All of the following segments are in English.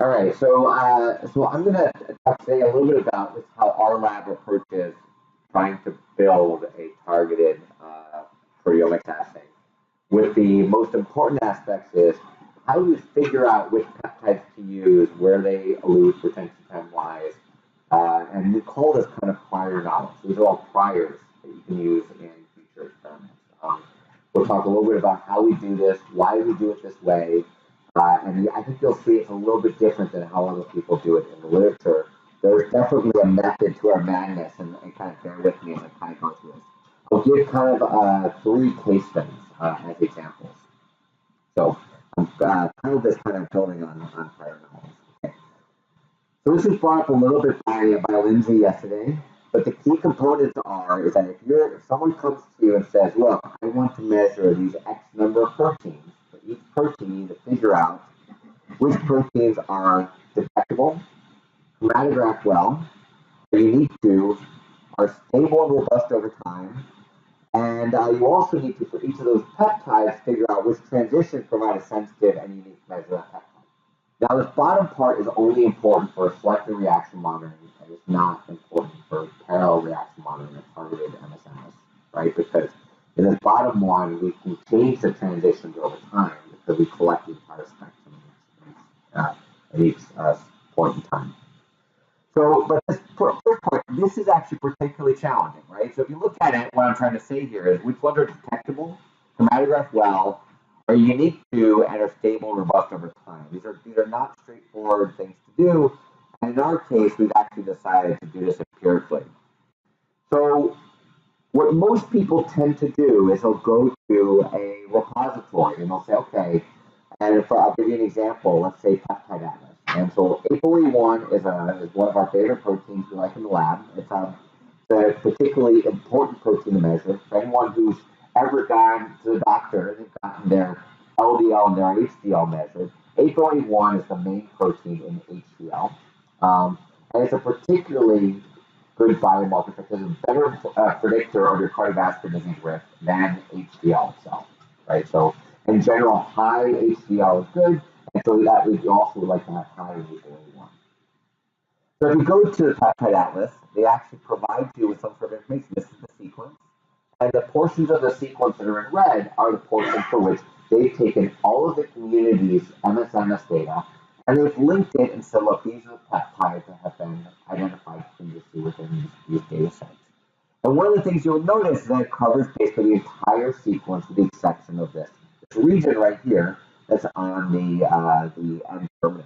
All right, so I'm going to talk today a little bit about just how our lab approaches trying to build a targeted proteomics assay. With the most important aspects is how do you figure out which peptides to use, where they elute retention time-wise, and we call this kind of prior knowledge. These are all priors that you can use in future experiments. We'll talk a little bit about how we do this, why we do it this way, and I think you'll see it's a little bit different than how other people do it in the literature. There's definitely a method to our madness, and kind of bear with me as I kind of go through this. I'll give kind of 3 case studies as examples. So titled this kind of building on prior knowledge. Okay. So this was brought up a little bit by Lindsay yesterday, but the key components is that if someone comes to you and says, look, I want to measure these X number of proteins, for each protein you need to figure out which proteins are detectable, chromatographed well, are unique to, are stable and robust over time, and you also need to, for each of those peptides, figure out which transition provide a sensitive and unique measure of peptide. Now, this bottom part is only important for selective reaction monitoring, and it's not important for parallel reaction monitoring or targeted MSMS, right? Because in this bottom one, we can change the transitions over time because we collect the entire spectrum at each point in time. So, but this first point, this is actually particularly challenging, right? So if you look at it, what I'm trying to say here is which ones are detectable, chromatographed well, are unique to, and are stable and robust over time. These are not straightforward things to do, and in our case, we've actually decided to do this empirically. So what most people tend to do is they'll go to a repository and they'll say, okay, and I'll give you an example, let's say Peptide Atlas. And so APOE1 is one of our favorite proteins we like in the lab. It's a particularly important protein to measure. For anyone who's ever gone to the doctor, they've gotten their LDL and their HDL measured. APOE1 is the main protein in HDL. And it's a particularly good biomarker because it's a better predictor of your cardiovascular disease risk than HDL itself, right? So in general, high HDL is good, and so that we also would like to have high APOE1. So if you go to the Peptide Atlas, they actually provide you with some sort of information. This is the sequence, and the portions of the sequence that are in red are the portions for which they've taken all of the community's MSMS data, and they've linked it and said, look, these are the peptides that have been identified previously within these data sets. And one of the things you'll notice is that it covers basically the entire sequence with the exception of this region right here that's on the N-terminus.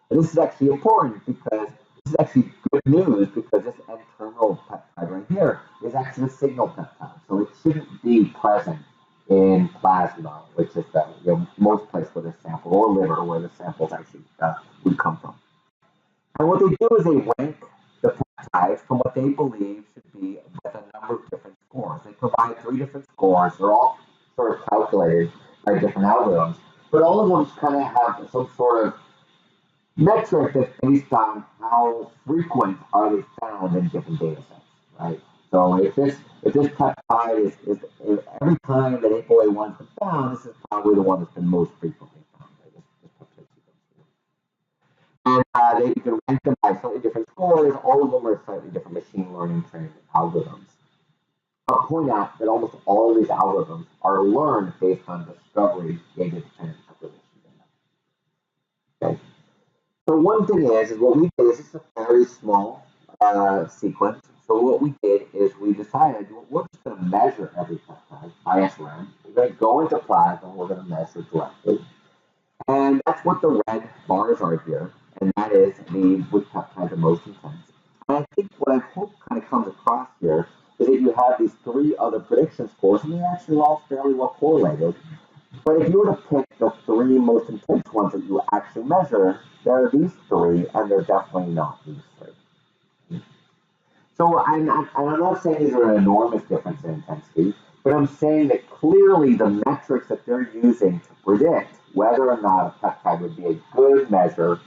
And this is actually important because this is actually good news because this N-terminal peptide right here is actually a signal peptide. So it shouldn't be present in plasma, which is the most place where this sample, or liver, where the samples actually would come from. And what they do is they rank the peptides from what they believe should be with a number of different scores. They provide 3 different scores. They're all sort of calculated by different algorithms, but all of them kind of have some sort of metric that's based on how frequent are they found in different data sets, right? So if this peptide is every time that APOE1 has been found, this is probably the one that's been most frequently found, right? This peptide sequence. And you can rank them by slightly different scores. All of them are slightly different machine learning trained algorithms. I'll point out that almost all of these algorithms are learned based on discovery data-dependent acquisition data. Okay. So one thing is what we did is it's a very small sequence. So what we did is we decided we're just going to measure every peptide by SRM. We're going to go into plasma. We're going to measure directly, and that's what the red bars are here, and that is which peptides are most intense. And I think what I hope kind of comes across here is that you have these 3 other prediction scores, and they're actually all fairly well correlated. But if you were to pick the 3 most intense ones that you actually measure, there are these 3, and they're definitely not these 3. So I'm not saying these are an enormous difference in intensity, but I'm saying that clearly the metrics that they're using to predict whether or not a peptide would be a good measure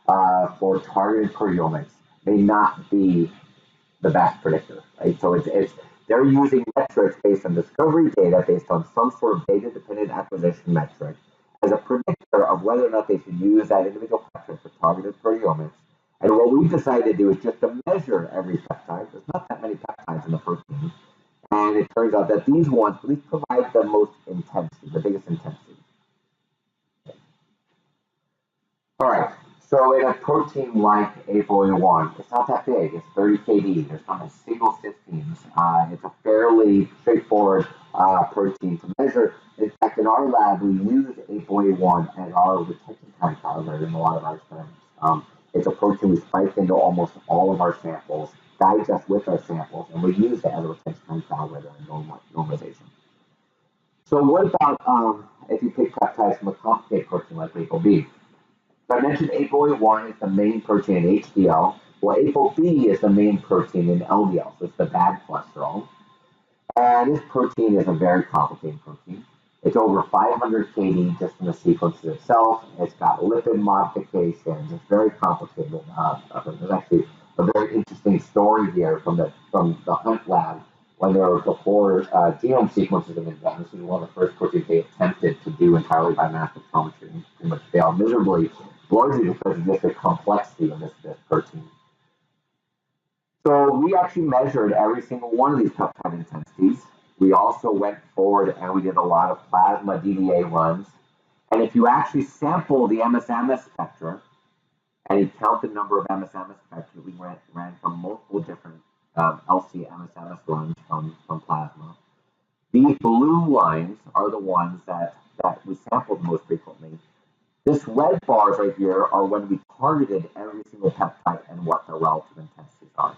for targeted proteomics may not be the best predictor, right? So they're using metrics based on discovery data, based on some sort of data-dependent acquisition metric, as a predictor of whether or not they should use that individual peptide for targeted proteomics. And what we've decided to do is just to measure every peptide. There's not that many peptides in the protein. And it turns out that these ones at least provide the most intensity, the biggest intensity. All right, so in a protein like APOE1, it's not that big. It's 30 kD. There's not a single cysteines. It's a fairly straightforward protein to measure. In fact, in our lab, we use APOE1 as our retention time calculator in a lot of our experiments. It's a protein we spike into almost all of our samples, digest with our samples, and we use it as a retention time calculator in normalization. So what about if you pick peptides from a complicated protein like Apo-B? So I mentioned APOE1 is the main protein in HDL. Well, Apo-B is the main protein in LDL, so it's the bad cholesterol. And this protein is a very complicated protein. It's over 500 kD just in the sequences itself. It's got lipid modifications. It's very complicated. There's actually a very interesting story here from the Hunt lab when there were before genome sequences have been done. This is one of the first proteins they attempted to do entirely by mass spectrometry and pretty much failed miserably, largely because of just the complexity of this protein. So we actually measured every single one of these peptide intensities. We also went forward and we did a lot of plasma DDA runs. And if you actually sample the MSMS spectra, and you count the number of MSMS spectra, we ran from multiple different LC MSMS runs from plasma. These blue lines are the ones that we sampled most frequently. This red bars right here are when we targeted every single peptide and what their relative intensities are.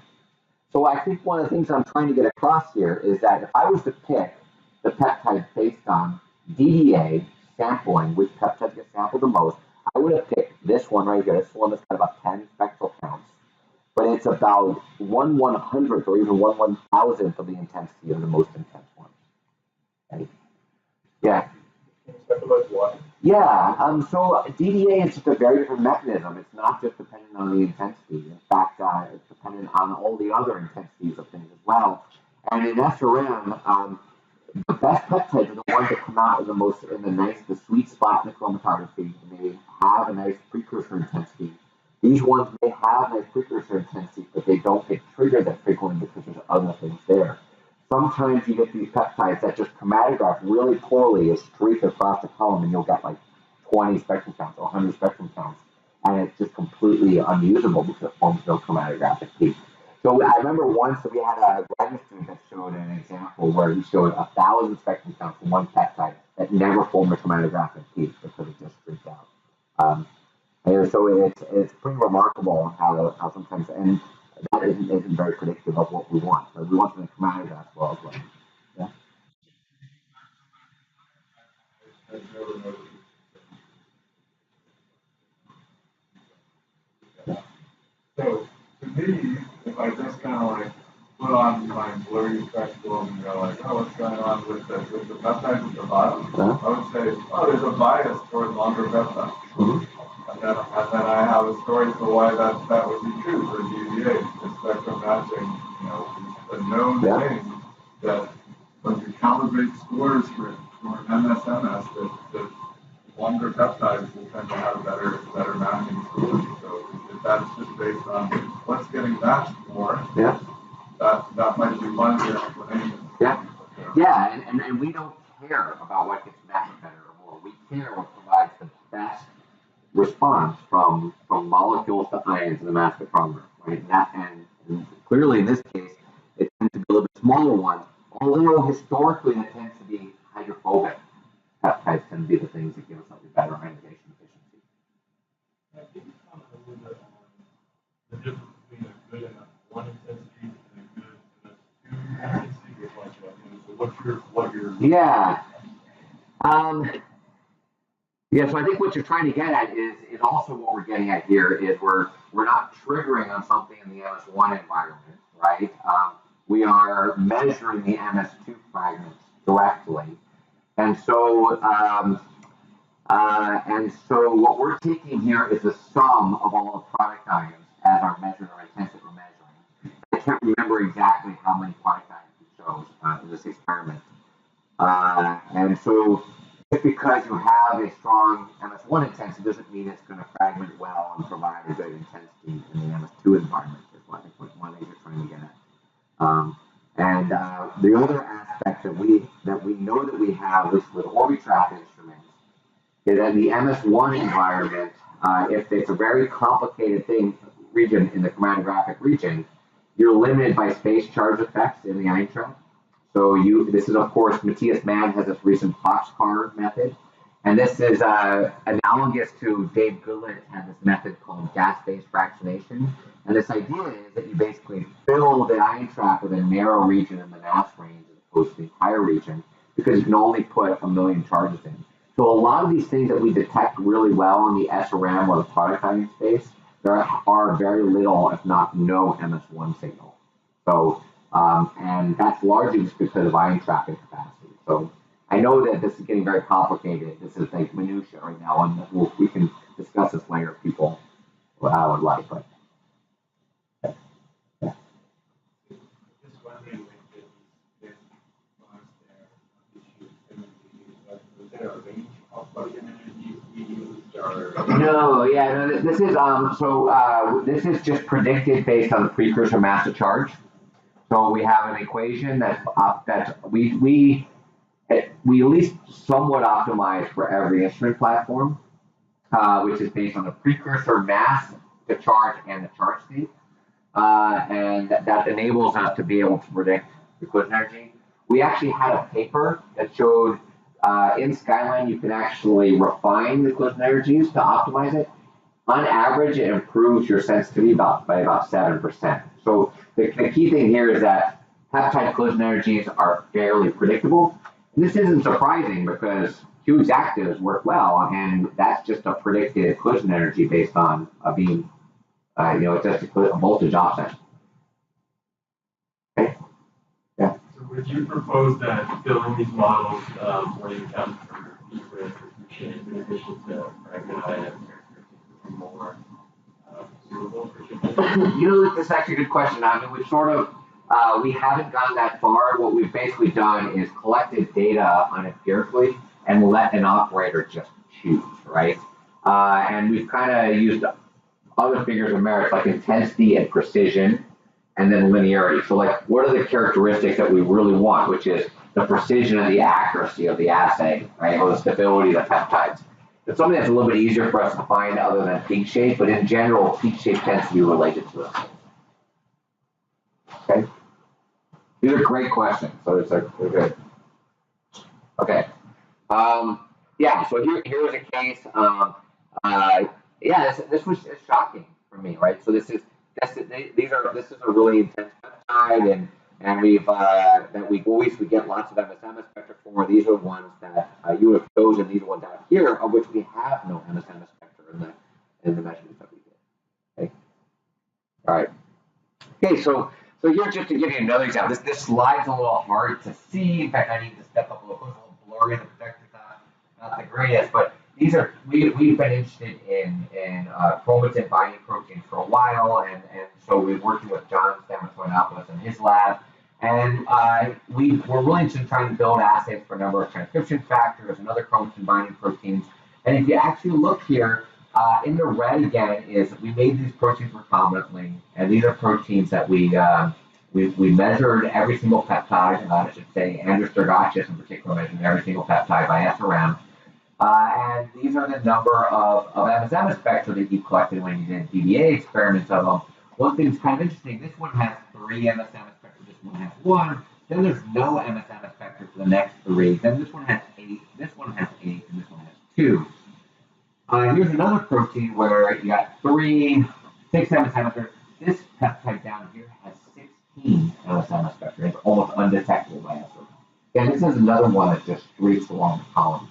So I think one of the things I'm trying to get across here is that if I was to pick the peptides based on DDA sampling, which peptides get sampled the most, I would have picked this one right here. This is one that's got about 10 spectral counts, but it's about 1/100th or even 1/1000th of the intensity of the most intense one. Okay. Yeah. Can you speculate why? Yeah, so DDA is just a very different mechanism. It's not just dependent on the intensity. In fact, it's dependent on all the other intensities of things as well. And in SRM, the best peptides are the ones that come out in the sweet spot in the chromatography, and they have a nice precursor intensity. These ones may have nice precursor intensity, but they don't get triggered that frequently because there's other things there. Sometimes you get these peptides that just chromatograph really poorly as streak across the column, and you'll get like 20 spectrum counts or 100 spectrum counts, and it's just completely unusable because it forms no chromatographic peak. So I remember once we had a graduate student that showed an example where he showed 1,000 spectrum counts for one peptide that never formed a chromatographic peak because it just streaked out. And so it's pretty remarkable how sometimes, and that isn't very predictive of what we want. Right? We want something to chromatograph well as well. Yeah. So to me, if I just kind of like put on my blurry spectrum and go like, oh, what's going on with the peptides at the bottom? I would say, oh, there's a bias toward longer peptides. And then I have a story for why that would be true for DDA, the spectrum matching, the known thing that when you calibrate scores for MSMS, that longer peptides will tend to have better matching scores. So if that's just based on what's getting matched more, that might be one of the explanations. Yeah, and we don't care about what gets matched better or more. We care what provides the best response from molecules to ions in the mass spectrometer, right? And clearly in this case, it tends to be a little bit smaller ones, although historically it tends to be hydrophobic. Peptides tend to be the things that give us slightly better ionization efficiency. I think you comment a little bit on the difference between a good and a one intensity and a good and a two intensity. So what your Yeah, so I think what you're trying to get at is also what we're getting at here is we're not triggering on something in the MS1 environment, right? We are measuring the MS2 fragments directly, and so what we're taking here is the sum of all the product ions as our measured or intensity we're measuring. I can't remember exactly how many product ions we chose in this experiment, and so just because because you have a strong MS1 intensity doesn't mean it's going to fragment well and provide a good intensity in the MS2 environment, is what I think one thing you're trying to get at. The other aspect that we know that we have with Orbitrap instruments is that the MS1 environment, if it's a very complicated region in the chromatographic region, you're limited by space charge effects in the ion trap. So this is, of course, Matthias Mann has this recent boxcar method. And this is analogous to Dave Goodland had this method called gas-based fractionation. And this idea is that you basically fill the ion trap with a narrow region in the mass range as opposed to the entire region, because you can only put 1 million charges in. So a lot of these things that we detect really well in the SRM or the product ion space, there are very little, if not no, MS1 signal. So, and that's largely just because of ion trapping capacity. So I know that this is getting very complicated. This is like minutia right now, and we can discuss this later if people would like. But yeah. Just wondering when this was there, was there a range of plug-in energies we used, or? No, this is this is just predicted based on the precursor mass to charge. So we have an equation that we at least somewhat optimize for every instrument platform, which is based on the precursor mass to charge and the charge state, and that enables us to be able to predict the collision energy. We actually had a paper that showed in Skyline you can actually refine the collision energies to optimize it. On average, it improves your sensitivity by about 7%. So the key thing here is that peptide collision energies are fairly predictable. And this isn't surprising because Q exactives work well, and that's just a predicted collision energy based on a beam, it's just a voltage offset. Okay. Yeah. So would you propose that building these models where you account for different fusion in addition to fragmented more suitable for shipping? That's actually a good question. I mean, we've sort of, we haven't gone that far. What we've basically done is collected data unempirically and let an operator just choose, right? And we've kind of used other figures of merit like intensity and precision, and then linearity. So like, what are the characteristics that we really want, which is the precision and the accuracy of the assay, right? Or the stability of the peptides. It's something that's a little bit easier for us to find other than peak shape, but in general, peak shape tends to be related to it. Okay? These are great questions, so it's like, they're good. Okay. Yeah, so here's a case. This was shocking for me, right? So this is a really intense peptide, and we get lots of MSM spectra for. These are ones that you have chosen. These are ones out here of which we have no MSM spectra in the measurements that we did. Okay. All right. Okay. So here, just to give you another example, this slide's a little hard to see. In fact, I need to step up a little blurry. The projector's not the greatest, but these are we've been interested in chromatin binding proteins for a while, and so we're working with John Stamatonopoulos in his lab, and we're really interested in trying to build assays for a number of transcription factors and other chromatin binding proteins. And if you actually look here, in the red again is we made these proteins recombinantly, and these are proteins that we measured every single peptide, I should say, Andrew Sturgachis in particular measured every single peptide by SRM. And these are the number of MSM spectra that you collected when you did DBA experiments of them. One thing that's kind of interesting, this one has 3 MSM spectra, this one has 1, then there's no MSM spectra for the next 3, then this one has 8, this one has 8, and this one has 2. Here's another protein where you got 6 MSM spectra. This peptide down here has 16 MSM spectra. It's almost undetectable by SRM. And this is another one that just streaks along the column.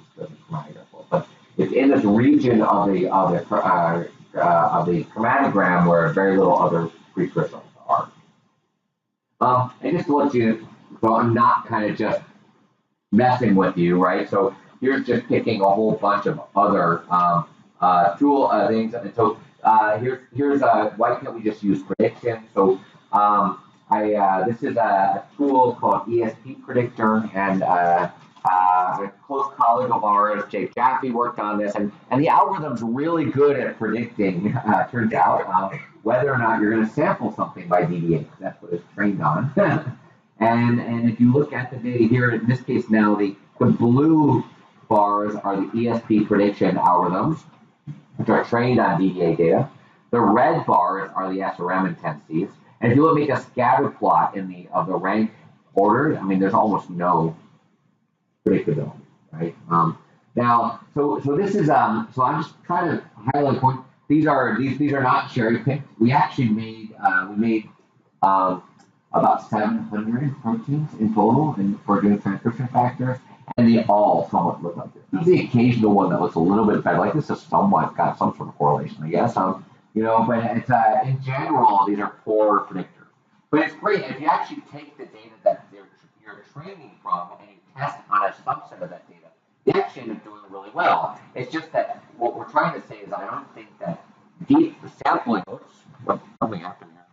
But it's in this region of the chromatogram where very little other precursors are. And just to let you, so I'm not kind of just messing with you, right? So here's just picking a whole bunch of other tool things. And so here's why can't we just use prediction? So this is a tool called ESP Predictor, and A close colleague of ours, Jake Jaffe, worked on this, and the algorithm's really good at predicting, turns out, whether or not you're going to sample something by DDA. That's what it's trained on. and if you look at the data here, in this case now, the blue bars are the ESP prediction algorithms, which are trained on DDA data. The red bars are the SRM intensities. And if you make a scatter plot of the rank order, I mean, there's almost no predictability, right? Now, so this is so I'm just trying to highlight a point. These are not cherry picked. We actually made about 700 proteins in total for doing transcription factors, and they all somewhat look like this. There's the occasional one that looks a little bit better. Like this is somewhat got some sort of correlation, I guess. But it's in general these are poor predictors. But it's great if you actually take the data that you're training from and you test on a subset of that data, they actually end up doing really well. It's just that what we're trying to say is I don't think that deep sampling. Oops, what's coming after here?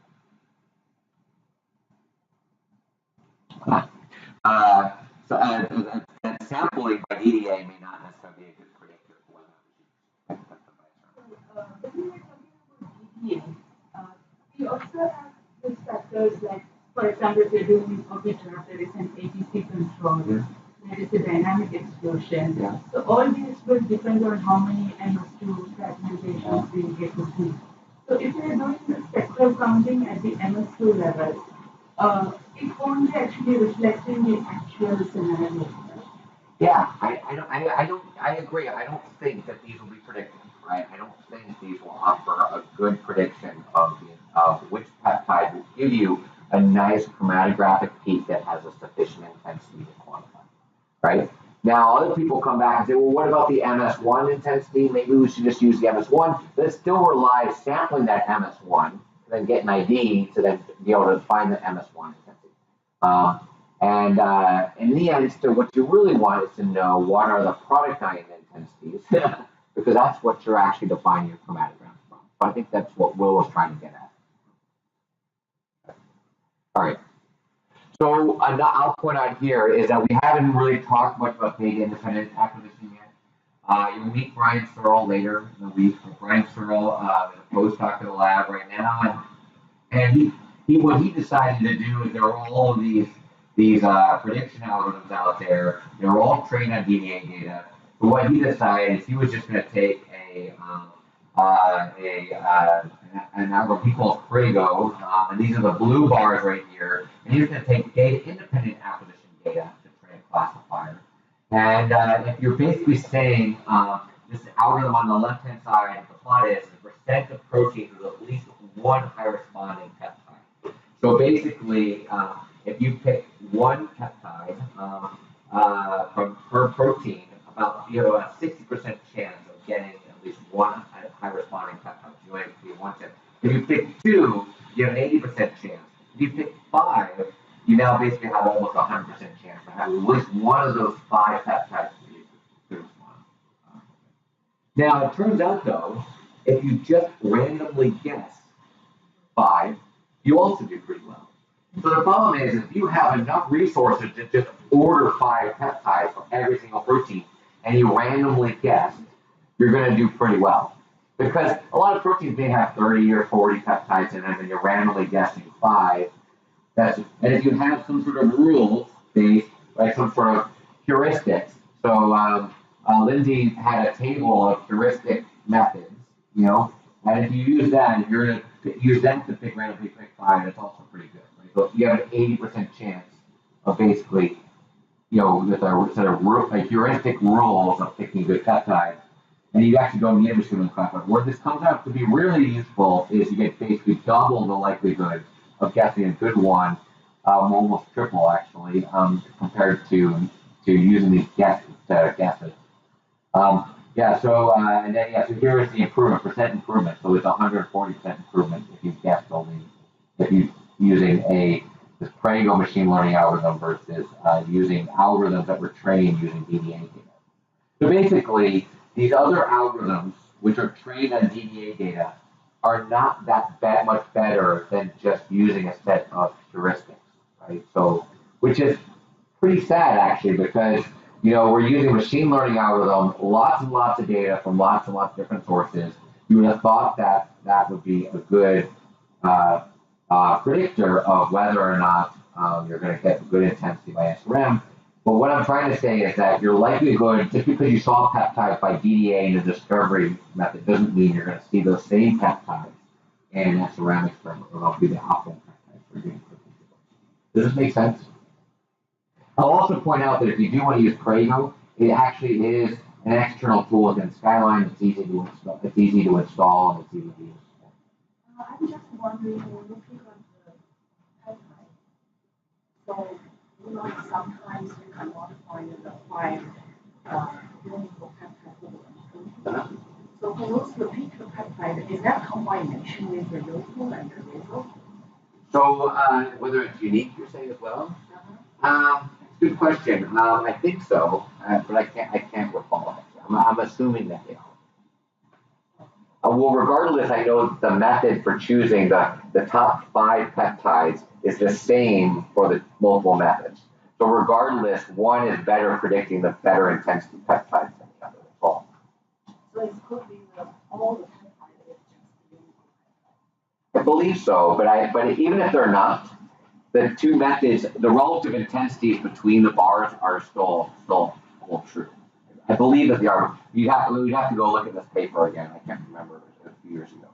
That sampling by DDA may not necessarily be a good predictor for whether when we were talking about DDA, we also have these factors like, for example, if you're doing Orbiter, there is an ATC control, there is a dynamic explosion. Yeah. So all these will depend on how many MS2 fragmentations we get to see. So if you're doing the spectral counting at the MS2 level, it won't be actually reflecting the actual scenario. Yeah, I agree. I don't think that these will be predictive, right? I don't think these will offer a good prediction of which peptide will give you a nice chromatographic peak that has a sufficient intensity to quantify, right? Now, other people come back and say, well, what about the MS1 intensity? Maybe we should just use the MS1, but it still relies sampling that MS1 to then get an ID to then be able to find the MS1 intensity. In the end, so what you really want is to know what are the product ion intensities, because that's what you're actually defining your chromatograms from. So I think that's what Will was trying to get at. All right. So I'll point out here is that we haven't really talked much about data independent acquisition yet. You'll meet Brian Searle later in the week. Brian Searle is a postdoc in the lab right now, and what he decided to do is there are all of these prediction algorithms out there. They're all trained on DDA data. But what he decided is he was just going to take an algorithm he calls Prego, and these are the blue bars right here. And he's going to take data-independent acquisition data to train a classifier. And if you're basically saying this algorithm on the left-hand side of the plot is the percent of proteins with at least one high-responding peptide. So basically, if you pick one peptide from per protein, you have a 60% chance of getting at least one high-responding peptide. If you pick two, you have an 80% chance. If you pick five, you now basically have almost a 100% chance to have at least one of those five peptides to respond. Now, it turns out, though, if you just randomly guess five, you also do pretty well. So the problem is, if you have enough resources to just order five peptides for every single protein, and you randomly guess, you're going to do pretty well. Because a lot of proteins may have 30 or 40 peptides in them, and you're randomly guessing five. And if you have some sort of rules-based, like some sort of heuristics, so Lindsay had a table of heuristic methods, and if you use that, if you're going to use them to randomly pick five, it's also pretty good. Right? So you have an 80% chance of basically, with a set of heuristic rules of picking good peptides, and you actually go in the industry and class. Where this comes out to be really useful is you get basically double the likelihood of guessing a good one, almost triple actually, compared to using these guesses. So here is the improvement, percent improvement. So it's 140% improvement if you guessed if you using this Prego machine learning algorithm versus using algorithms that were trained using DDA data. So basically, these other algorithms, which are trained on DDA data, are not that much better than just using a set of heuristics, right? So, which is pretty sad actually, because you know, we're using machine learning algorithm, lots and lots of data from lots and lots of different sources. You would have thought that that would be a good predictor of whether or not you're going to get good intensity by SRM. But what I'm trying to say is that your likelihood, just because you saw peptides by DDA in the discovery method, doesn't mean you're going to see those same peptides in an SRM experiment, or they'll be the optimal peptides for doing protein. Does this make sense? I'll also point out that if you do want to use Prego, it actually is an external tool within Skyline. It's easy to install. It's easy to install and it's easy to use. I'm just wondering, when looking at the peptide, so you know sometimes you can modify the 5 unique peptide for the protein. So for those repeater peptide, is that combination with the local and the repo? So whether it's unique, you're saying as well? Good question. I think so, but I can't recall. I'm assuming that they are. Well, regardless, I know the method for choosing the top 5 peptides is the same for the multiple methods. So regardless, one is better predicting the better intensity peptides than the other. That's all. So it could be all the peptides is just I believe so, but even if they're not, the two methods, the relative intensities between the bars are still hold true. I believe that they are. We'd have to go look at this paper again. I can't remember. It was a few years ago.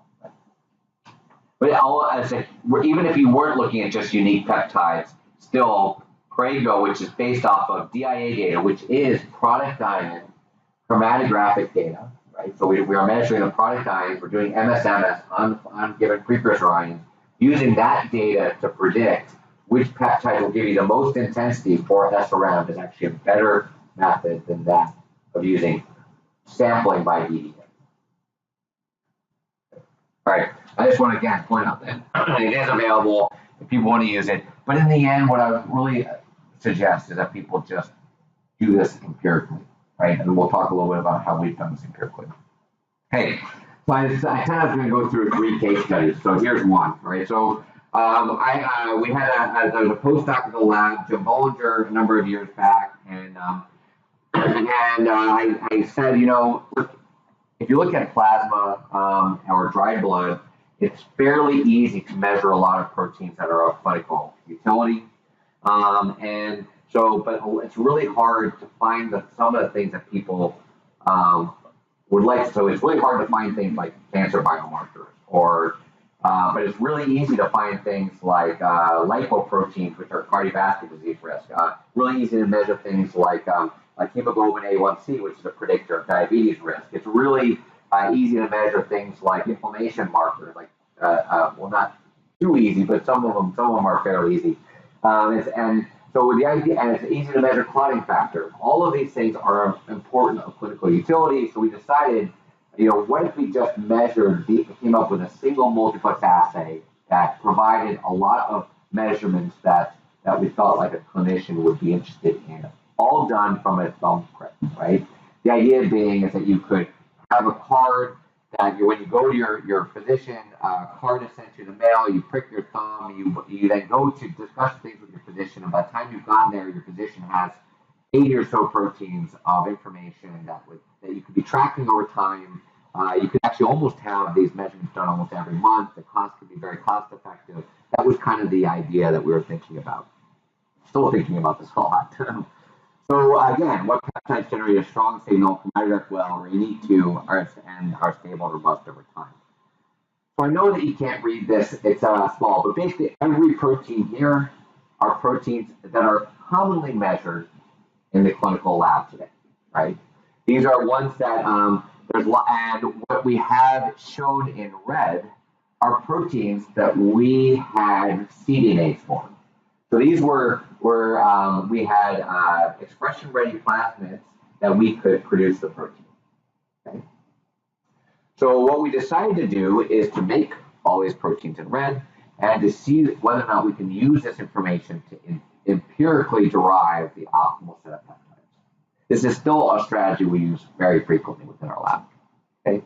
But I say, even if you weren't looking at just unique peptides, still Prego, which is based off of DIA data, which is product ion chromatographic data, right? So we are measuring the product ions. We're doing MSMS on given precursor ions, using that data to predict which peptide will give you the most intensity for SRM is actually a better method than that of using sampling by DDA. All right, I just want to again point out that it is available if people want to use it. But in the end, what I would really suggest is that people just do this empirically, right? And we'll talk a little bit about how we've done this empirically. Okay, so I kind of going to go through 3 case studies. So here's one, right? So we had a postdoc in the lab, Jim Bollinger, a number of years back, and I said, you know, if you look at plasma or dried blood, it's fairly easy to measure a lot of proteins that are of clinical utility, and so, but it's really hard to find some of the things that people would like. So it's really hard to find things like cancer biomarkers or but it's really easy to find things like lipoproteins, which are cardiovascular disease risk. Really easy to measure things like hemoglobin A1C, which is a predictor of diabetes risk. It's really easy to measure things like inflammation markers, like well, not too easy, but some of them are fairly easy. And so the idea, and it's easy to measure clotting factor. All of these things are important of clinical utility. So we decided, you know, what if we just came up with a single multiplex assay that provided a lot of measurements that we felt like a clinician would be interested in, all done from a thumbprint, right? The idea being is that you could have a card that when you go to your physician, card is sent you in the mail, you prick your thumb, you then go to discuss things with your physician, and by the time you've gone there, your physician has 80 or so proteins of information that you could be tracking over time. You could actually almost have these measurements done almost every month. The cost could be very cost effective. That was kind of the idea that we were thinking about. Still thinking about this a lot. So again, what peptides generate a strong signal, chromatograph well, or unique to, and are stable and robust over time. So I know that you can't read this, it's small, but basically every protein here are proteins that are commonly measured in the clinical lab today, right? These are ones that, and what we have shown in red are proteins that we had cDNAs for. So these we had expression-ready plasmids that we could produce the protein. Okay? So what we decided to do is to make all these proteins in red and to see whether or not we can use this information to empirically derive the optimal set of peptides. This is still a strategy we use very frequently within our lab. Okay.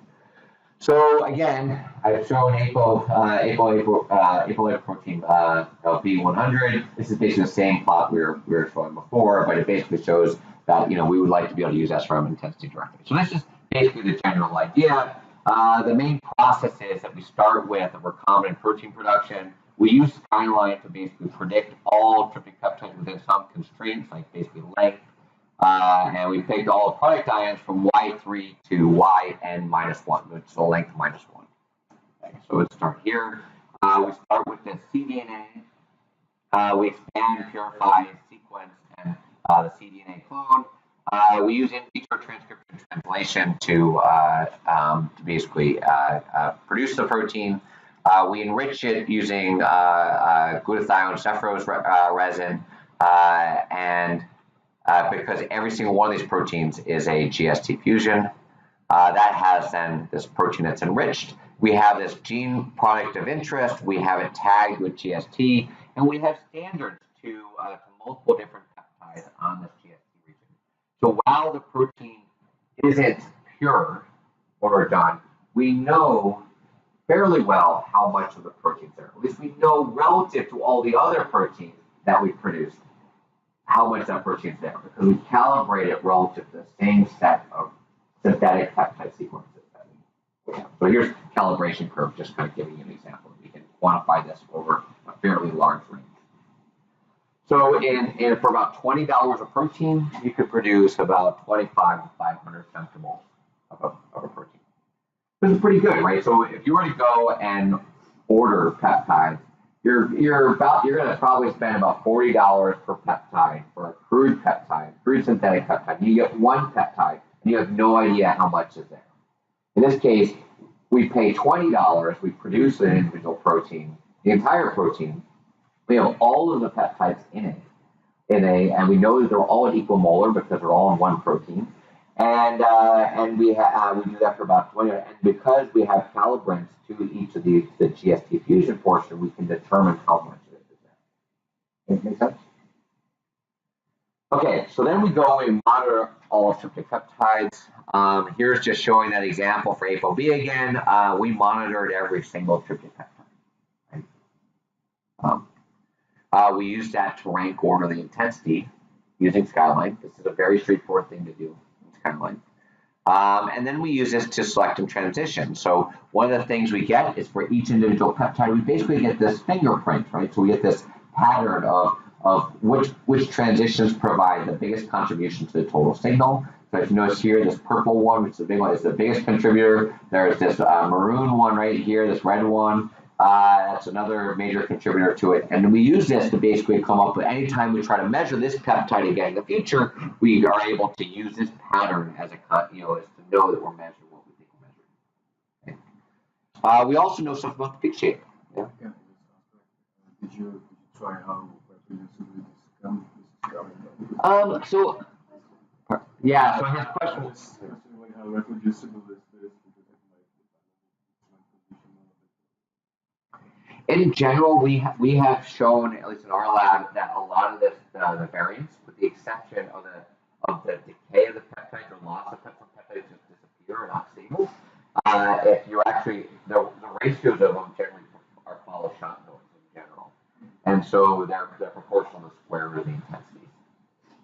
So again, I've shown APOE protein B100. This is basically the same plot we were showing before, but it basically shows that we would like to be able to use SRM intensity directly. So this is basically the general idea. The main process is that we start with a recombinant protein production. We use Skyline to basically predict all tryptic peptides within some constraints, like basically length. And we picked all the product ions from Y3 to YN-1, which is the length -1. Okay, so let's start here. We start with the cDNA. We expand, purify, sequence, and the cDNA clone. We use in vitro transcription translation to basically produce the protein. We enrich it using glutathione saccharose resin, and because every single one of these proteins is a GST fusion, that has then this protein that's enriched. We have this gene product of interest. We have it tagged with GST, and we have standards to multiple different peptides on this GST region. So while the protein isn't pure when we're done, we know fairly well how much of the protein's there. At least we know relative to all the other proteins that we produced how much that protein's there, because we calibrate it relative to the same set of synthetic peptide sequences that we have. So here's calibration curve, just kind of giving you an example. We can quantify this over a fairly large range. So for about $20 of protein, you could produce about 25 to 500 femtomoles of a protein. This is pretty good, right? So if you were to go and order peptides, you're going to probably spend about $40 per peptide for a crude peptide, crude synthetic peptide. You get one peptide, and you have no idea how much is there. In this case, we pay $20. We produce an individual protein, the entire protein. We have all of the peptides in it, and we know that they're all equal molar because they're all in one protein. And we do that for about 20. And because we have calibrants to each of the GST fusion portion, we can determine how much it is there. Make sense? Okay, so then we go and monitor all of tryptic peptides. Here's just showing that example for Apo-B again. We monitored every single tryptic peptide. Right? We use that to rank order the intensity using Skyline. This is a very straightforward thing to do. Skyline. And then we use this to select and transition. So one of the things we get is for each individual peptide, we basically get this fingerprint, right? So we get this pattern of which transitions provide the biggest contribution to the total signal. So if you notice here, this purple one, which is the big one, is the biggest contributor. There's this maroon one right here, this red one. That's another major contributor to it. And we use this to basically come up with, anytime we try to measure this peptide again in the future, we are able to use this pattern as as to know that we're measuring what we think we're measuring. Okay. We also know something about the peak shape. Yeah. Did you try how reproducibility is So his question was how reproducible is this? In general, we have shown, at least in our lab, that a lot of this the variance, with the exception of the decay of the peptides or loss of peptides, just disappear or not stable. If you actually the ratios of them generally follow shot noise in general, and so they're proportional to the square root of the intensity.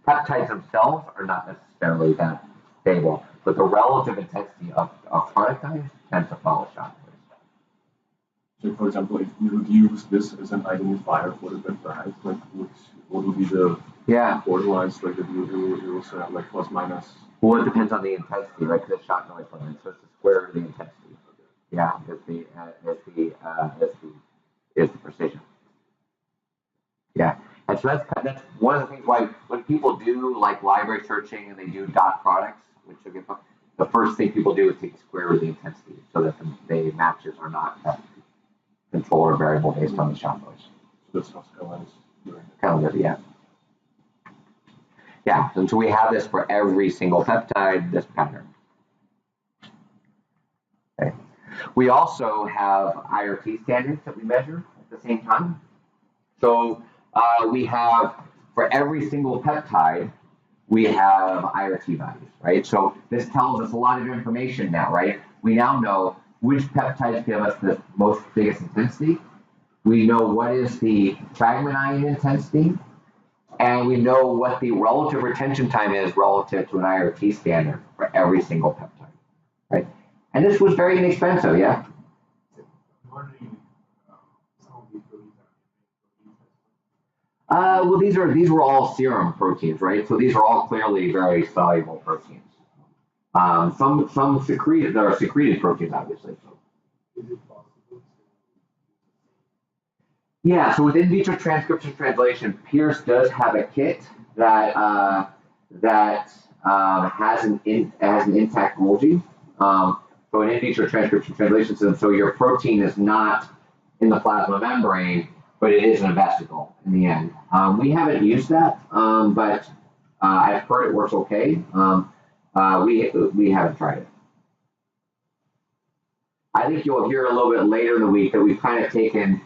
Peptides themselves are not necessarily that stable, but the relative intensity of product ions tends to follow shot noise. So, for example, if you would use this as an identifier for the peptides, like what would be the border lines like that you also have, like plus minus? Well, it depends on the intensity, right? Because it's shot noise line, so it's the square root of the intensity. Yeah, is the precision. Yeah, and so that's one of the things why when people do like library searching and they do dot products, which will get the first thing people do is take the square root of the intensity, so that the matches are not control or variable based on the shot noise. So that's how Skyline is doing it. Kind of, yeah. Yeah, and so we have this for every single peptide, this pattern. Okay. We also have IRT standards that we measure at the same time. So we have, for every single peptide, we have IRT values, right? So this tells us a lot of information now, right? We now know which peptides give us the biggest intensity. We know what is the fragment ion intensity. And we know what the relative retention time is relative to an IRT standard for every single peptide, right? And this was very inexpensive, yeah? Well, these were all serum proteins, right? So these are all clearly very soluble proteins. Some secreted, there are secreted proteins, obviously. So. Yeah, so with in vitro transcription translation, Pierce does have a kit that has an intact Golgi. So an in vitro transcription translation system, so your protein is not in the plasma membrane, but it is in a vesicle in the end. We haven't used that, but I've heard it works okay. We haven't tried it. I think you'll hear a little bit later in the week that we've kind of taken,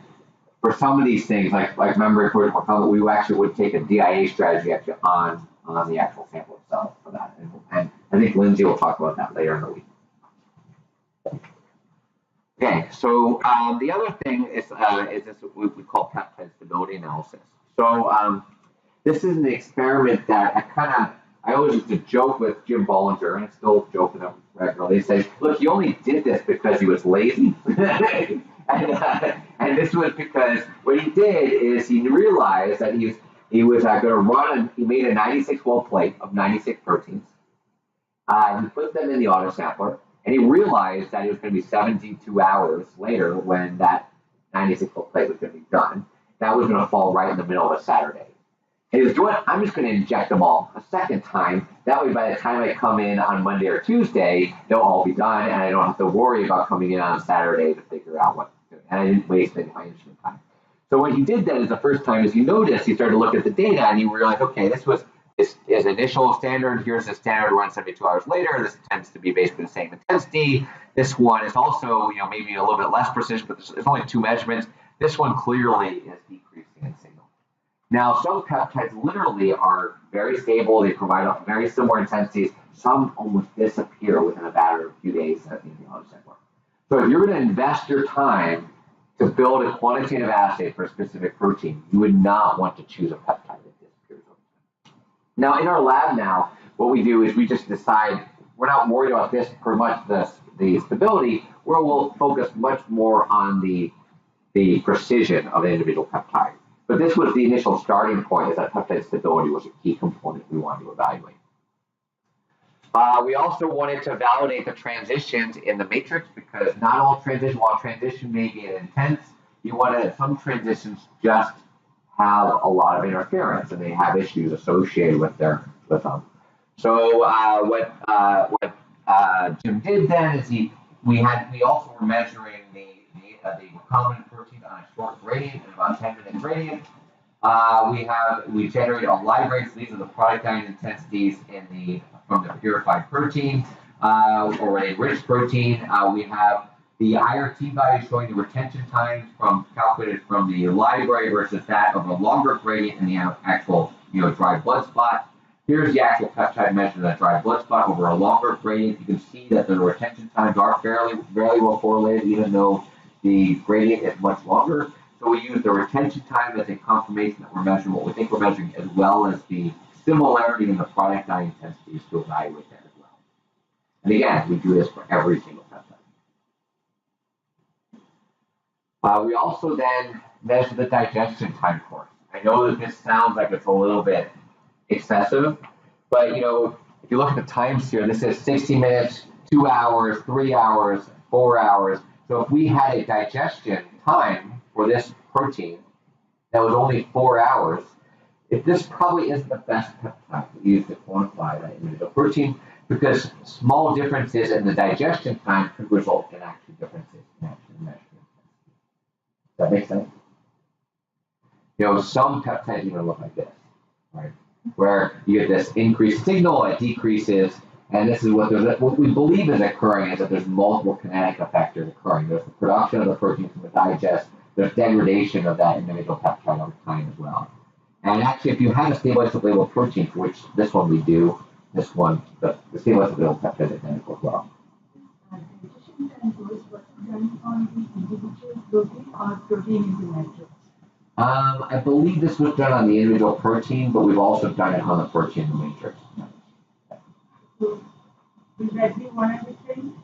for some of these things, like memory protocol, we actually would take a DIA strategy actually on the actual sample itself for that. And I think Lindsay will talk about that later in the week. Okay, so the other thing is this what we call peptide stability analysis. So this is an experiment that I always used to joke with Jim Bollinger, and I still joke with him regularly. Say, look, he only did this because he was lazy. And this was because what he did is he realized that he was going to run, he made a 96-well plate of 96 proteins. He put them in the autosampler, and he realized that it was going to be 72 hours later when that 96-well plate was going to be done. That was going to fall right in the middle of a Saturday. And he was doing, I'm just going to inject them all a second time. That way, by the time I come in on Monday or Tuesday, they'll all be done, and I don't have to worry about coming in on Saturday to figure out what to do. And I didn't waste any of my instrument time. So what he did then is the first time, as you noticed, he started to look at the data, and he realized, okay, this was his initial standard. Here's the standard run 72 hours later. This tends to be basically the same intensity. This one is also, maybe a little bit less precision, but there's only 2 measurements. This one clearly is decreasing in signal. Now, some peptides literally are very stable. They provide very similar intensities. Some almost disappear within a matter of a few days in the autosampler. So if you're going to invest your time to build a quantitative assay for a specific protein, you would not want to choose a peptide that disappears over time. Now, in our lab now, what we do is we just decide we're not worried about this for much the stability, where we'll focus much more on the precision of an individual peptide. But this was the initial starting point, is that peptide stability was a key component we wanted to evaluate. We also wanted to validate the transitions in the matrix, because not all transition, while transition may be intense, you want to, some transitions just have a lot of interference and they have issues associated with them. So what Jim did then is we also were measuring the recombinant protein on a short gradient, and about 10-minute gradient. We generated a library, so these are the product ion intensities from the purified protein, or enriched protein. We have the IRT value showing the retention times calculated from the library versus that of a longer gradient in the actual dry blood spot. Here's the actual peptide measured in that dry blood spot over a longer gradient. You can see that the retention times are fairly well correlated, even though the gradient is much longer. So we use the retention time as a confirmation that we're measuring what we think we're measuring, as well as the similarity in the product ion intensities to evaluate that as well. And again, we do this for every single peptide. We also then measure the digestion time course. I know that this sounds like it's a little bit excessive, but if you look at the times here, this is 60 minutes, 2 hours, 3 hours, 4 hours. So if we had a digestion time for this protein that was only 4 hours, this probably isn't the best peptide to use to quantify that individual protein, because small differences in the digestion time could result in actual differences in actual measurement. Does that make sense? Some peptides even look like this, right? Where you get this increased signal, it decreases, and this is what we believe is occurring, is that there's multiple kinetic factors occurring. There's the production of the protein from the digest, there's degradation of that individual peptide over time as well. And actually, if you have a stabilized labeled protein, for which this one we do, this one, the stabilized labeled peptide is identical as well. Digestion time was done on the individual protein or protein into matrix? I believe this was done on the individual protein, but we've also done it on the protein matrix. So, will that be one of the things?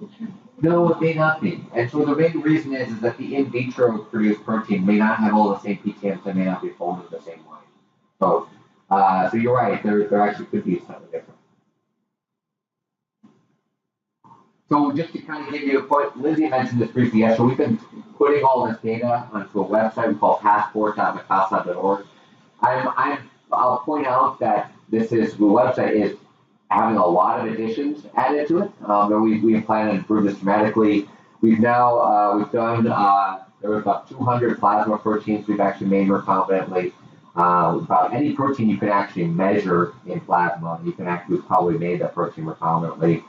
No, it may not be. And so the main reason is that the in vitro produced protein may not have all the same PTMs and may not be folded the same way. So, so you're right, there actually could be something different. So just to kind of give you a point, Lindsay mentioned this briefly, yeah, so we've been putting all this data onto a website we call passport.maccoss.org. I'll point out that the website is having a lot of additions added to it, and we plan to improve this dramatically. We've now, we've done, there was about 200 plasma proteins we've actually made recombinantly. About any protein you can actually measure in plasma, we've probably made that protein recombinantly.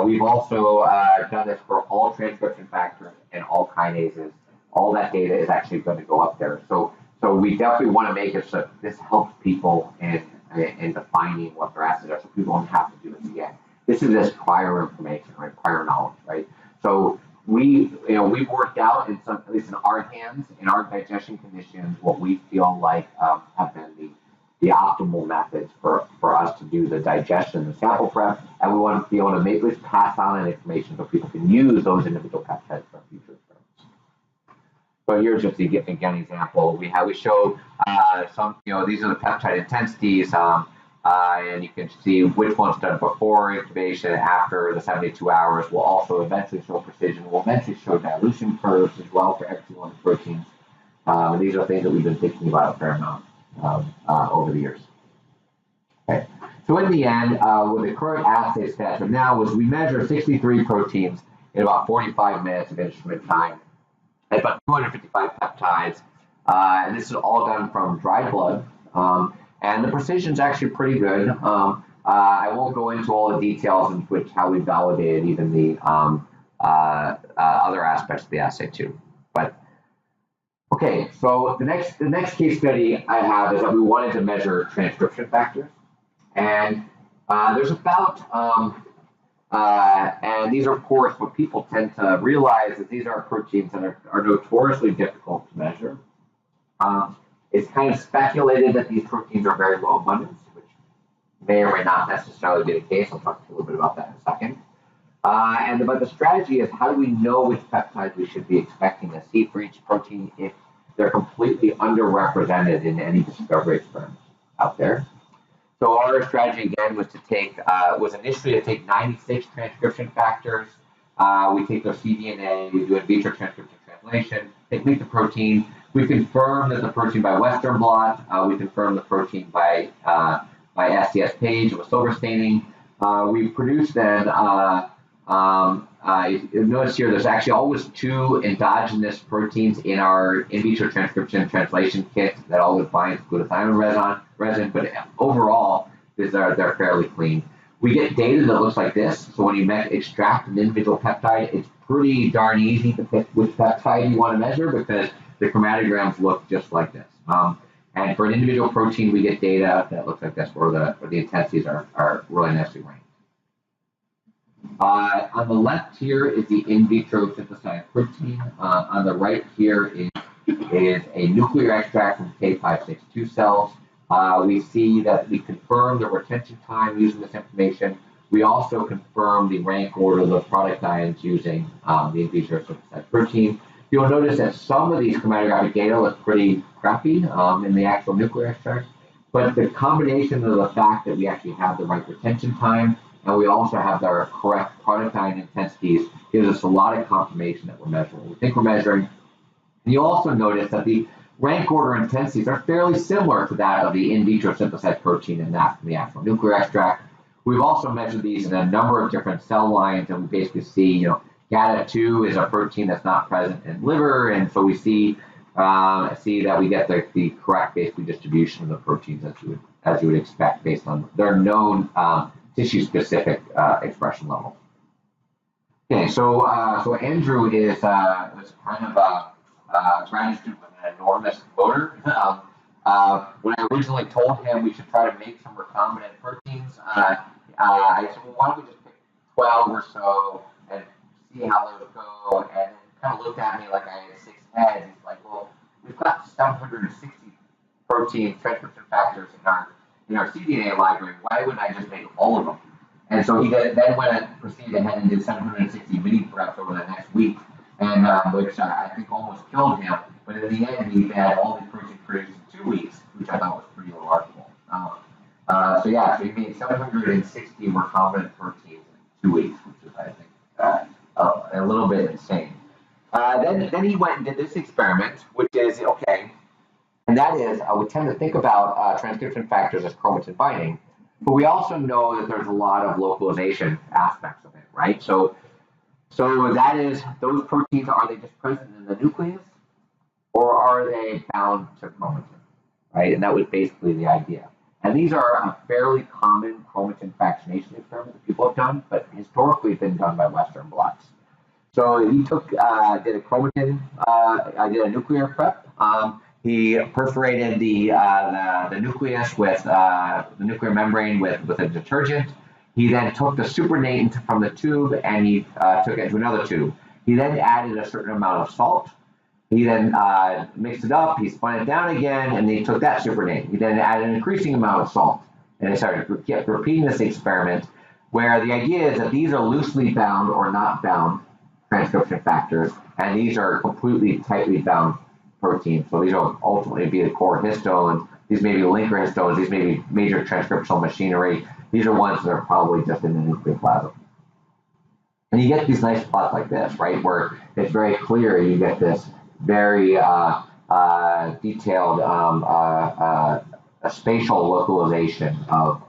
We've also done this for all transcription factors and all kinases. All that data is actually going to go up there. So we definitely want to make it so this helps people in defining what their assays are, so people don't have to do this again. This is this prior information, right? Prior knowledge, right? So we've worked out in some, at least in our hands, in our digestion conditions, what we feel like have been the optimal methods for us to do the digestion, the sample prep, and we want to be able to make this pass on that information so people can use those individual peptides for future experiments. So here's just again an example. We show some, these are the peptide intensities, and you can see which one's done before incubation, after the 72 hours. We'll also eventually show precision. We'll eventually show dilution curves as well for every one of the proteins. And these are things that we've been thinking about a fair amount over the years. Okay. So in the end, what the current assay stats of now is we measure 63 proteins in about 45 minutes of instrument time. At about 255 peptides, and this is all done from dried blood, and the precision is actually pretty good. I won't go into all the details in which how we validated even the other aspects of the assay too. But okay, so the next case study I have is that we wanted to measure transcription factors, and there's about and these are, of course, what people tend to realize is these are proteins that are notoriously difficult to measure. It's kind of speculated that these proteins are very low abundance, which may or may not necessarily be the case. I'll talk to you a little bit about that in a second. But the strategy is, how do we know which peptides we should be expecting to see for each protein if they're completely underrepresented in any discovery experiments out there? So our strategy again was initially to take 96 transcription factors. We take their cDNA, we do in vitro transcription translation, make the protein. We confirm that the protein by Western blot. We confirm the protein by SDS page with silver staining. We produce then. Notice here, there's actually always 2 endogenous proteins in our in vitro transcription translation kit that always binds glutathione resin, but overall, they're fairly clean. We get data that looks like this. So when you extract an individual peptide, it's pretty darn easy to pick which peptide you want to measure because the chromatograms look just like this. And for an individual protein, we get data that looks like this, where the intensities are really nicely ranked. On the left here is the in vitro synthesized protein. On the right here is a nuclear extract from K562 cells. We see that we confirm the retention time using this information. We also confirm the rank order of the product ions using the in vitro synthesized protein. You'll notice that some of these chromatographic data look pretty crappy in the actual nuclear extract, but the combination of the fact that we actually have the right retention time and we also have our correct product ion intensities gives us a lot of confirmation that we're measuring. We think we're measuring. And you'll also notice that the rank order intensities are fairly similar to that of the in vitro synthesized protein and that from the actual nuclear extract. We've also measured these in a number of different cell lines, and we basically see, GATA2 is a protein that's not present in liver, and so we see that we get the correct basically distribution of the proteins as you would expect based on their known tissue-specific expression level. Okay, so Andrew is kind of a grad student with an enormous motor. When I originally told him we should try to make some recombinant proteins, I said, well, why don't we just pick 12 or so and see how those go? And then kind of looked at me like I had 6 heads. He's like, well, we've got 760 protein transcription factors in our cDNA library. Why wouldn't I just make all of them? And so he then proceeded ahead and did 760 mini preps over the next week, and which I think almost killed him. But in the end, he had all the proteins produced in 2 weeks, which I thought was pretty remarkable. So he made 760 recombinant proteins in 2 weeks, which is, I think, a little bit insane. Then he went and did this experiment, which is okay, and that is we tend to think about transcription factors as chromatin binding, but we also know that there's a lot of localization aspects of it, right? So that is, those proteins, are they just present in the nucleus, or are they bound to chromatin, right? And that was basically the idea. And these are a fairly common chromatin fractionation experiment that people have done, but historically been done by Western blots. So he did a chromatin, did a nuclear prep. He perforated the nucleus with the nuclear membrane with a detergent. He then took the supernatant from the tube and he took it to another tube. He then added a certain amount of salt. He then mixed it up, he spun it down again, and he took that supernatant. He then added an increasing amount of salt. And they kept repeating this experiment where the idea is that these are loosely bound or not bound transcription factors, and these are completely tightly bound proteins. So these will ultimately be the core histones. These may be linker histones. These may be major transcriptional machinery. These are ones that are probably just in the nucleoplasm. And you get these nice plots like this, right, where it's very clear. You get this very detailed spatial localization of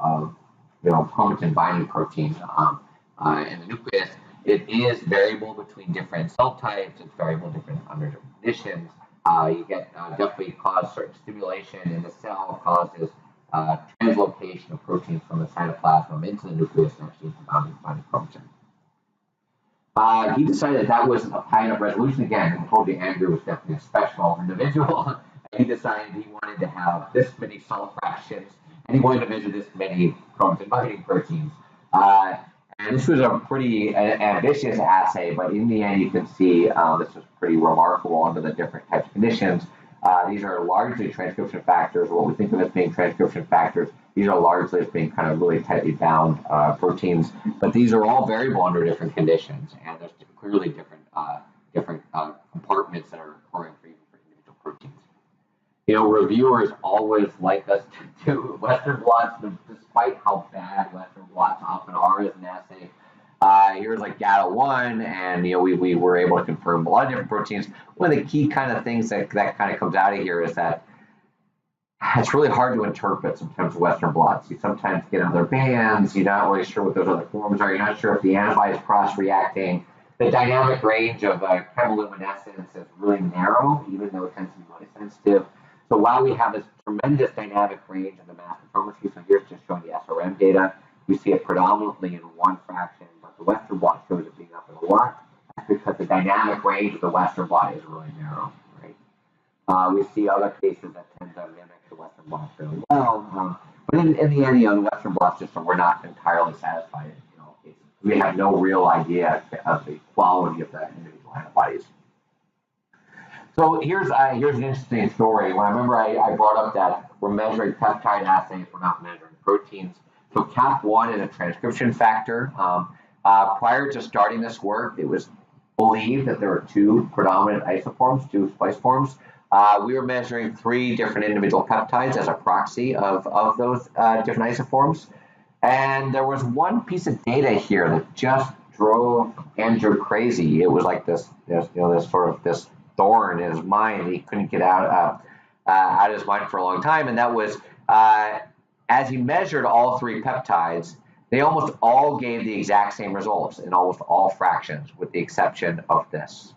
chromatin binding proteins in the nucleus. It is variable between different cell types. It's variable under different conditions. You get definitely cause certain stimulation in the cell, causes translocation of proteins from the cytoplasm into the nucleus and actually into binding chromatin. He decided that wasn't a high enough resolution. Again, I told you Andrew was definitely a special individual. He decided he wanted to have this many cell fractions, and he wanted to measure this many chromatin binding proteins. And this was a pretty ambitious assay, but in the end, you can see this was pretty remarkable under the different types of conditions. These are largely transcription factors, what we think of as being transcription factors. These are largely as being kind of really tightly bound proteins, but these are all variable under different conditions, and there's clearly different compartments that are occurring for individual proteins. Reviewers always like us to do Western blots, despite how bad Western blots often are as an assay. Here's like GATA1, and we were able to confirm a lot of different proteins. One of the key kind of things that kind of comes out of here is that it's really hard to interpret sometimes Western blots. You sometimes get other bands, you're not really sure what those other forms are, you're not sure if the antibody is cross-reacting. The dynamic range of chemiluminescence is really narrow, even though it tends to be really sensitive. So while we have this tremendous dynamic range in the mass spectrometry, so here's just showing the SRM data, we see it predominantly in one fraction, but the Western blot shows it being up in a lot. That's because the dynamic range of the Western blot is really narrow, right? We see other cases that tend to mimic the Western blot fairly well, but in the end, the Western blot system, we're not entirely satisfied in all cases. We have no real idea of the quality of the individual antibodies. So here's an interesting story. When I remember I brought up that we're measuring peptide assays, we're not measuring proteins. So CAP1 is a transcription factor. Prior to starting this work, it was believed that there were two predominant isoforms, two splice forms. We were measuring 3 different individual peptides as a proxy of those different isoforms. And there was one piece of data here that just drove Andrew crazy. It was like this thorn in his mind. He couldn't get out of his mind for a long time, and that was as he measured all 3 peptides, they almost all gave the exact same results in almost all fractions, with the exception of this